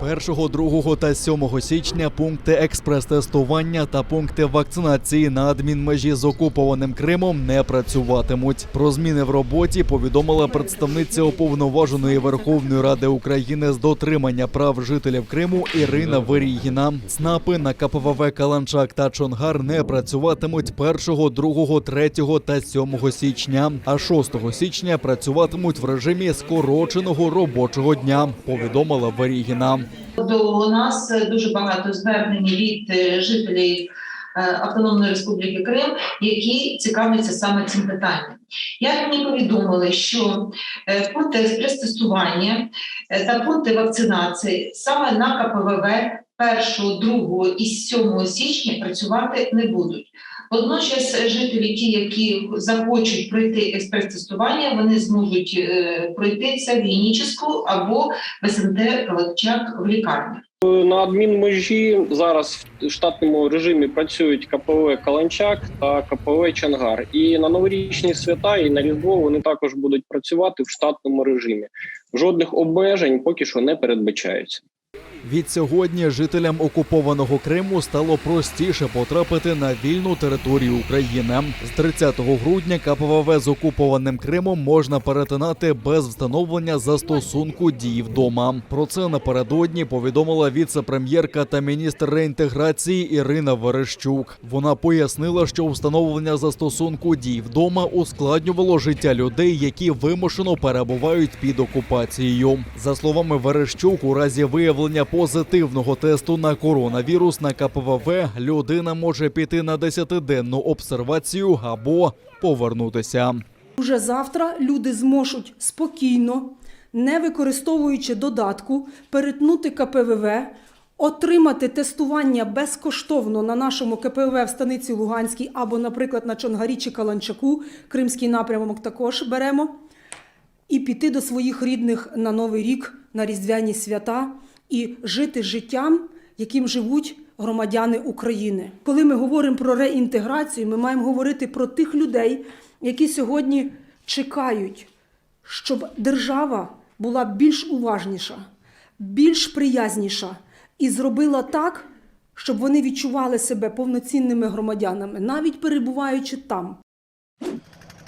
1, 2 та 7 січня пункти експрес-тестування та пункти вакцинації на адмінмежі з окупованим Кримом не працюватимуть. Про зміни в роботі повідомила представниця Уповноваженої Верховної Ради України з дотримання прав жителів Криму Ірина Верігіна. ЦНАПи на КПВВ «Каланчак» та «Чонгар» не працюватимуть 1, 2, 3 та 7 січня, а 6 січня працюватимуть в режимі скороченого робочого дня, повідомила Верігіна. До нас дуже багато звернень від жителів Автономної Республіки Крим, які цікавляться саме цим питанням. Як мені повідомили, що пункти експрес-тестування та пункти вакцинації саме на КПВВ 1, 2 і 7 січня працювати не будуть. Водночас жителі, ті, які захочуть пройти експрес-тестування, вони зможуть пройти це в Генічеську або в СМТ «Каланчак» в лікарні. На адмінмежі зараз в штатному режимі працюють КПВВ «Каланчак» та КПВВ «Чонгар». І на новорічні свята, і на Різдво вони також будуть працювати в штатному режимі. Жодних обмежень поки що не передбачається. Відсьогодні жителям окупованого Криму стало простіше потрапити на вільну територію України. З 30 грудня КПВВ з окупованим Кримом можна перетинати без встановлення застосунку «Дій вдома». Про це напередодні повідомила віце-прем'єрка та міністр реінтеграції Ірина Верещук. Вона пояснила, що встановлення застосунку «Дій вдома» ускладнювало життя людей, які вимушено перебувають під окупацією. За словами Верещук, у разі виявлення позитивного тесту на коронавірус на КПВВ людина може піти на 10-денну обсервацію або повернутися. Уже завтра люди зможуть спокійно, не використовуючи додатку, перетнути КПВВ, отримати тестування безкоштовно на нашому КПВВ в Станиці Луганській або, наприклад, на Чонгарі чи Каланчаку, кримський напрямок також беремо, і піти до своїх рідних на Новий рік, на Різдвяні свята і жити життям, яким живуть громадяни України. Коли ми говоримо про реінтеграцію, ми маємо говорити про тих людей, які сьогодні чекають, щоб держава була більш уважніша, більш приязніша і зробила так, щоб вони відчували себе повноцінними громадянами, навіть перебуваючи там.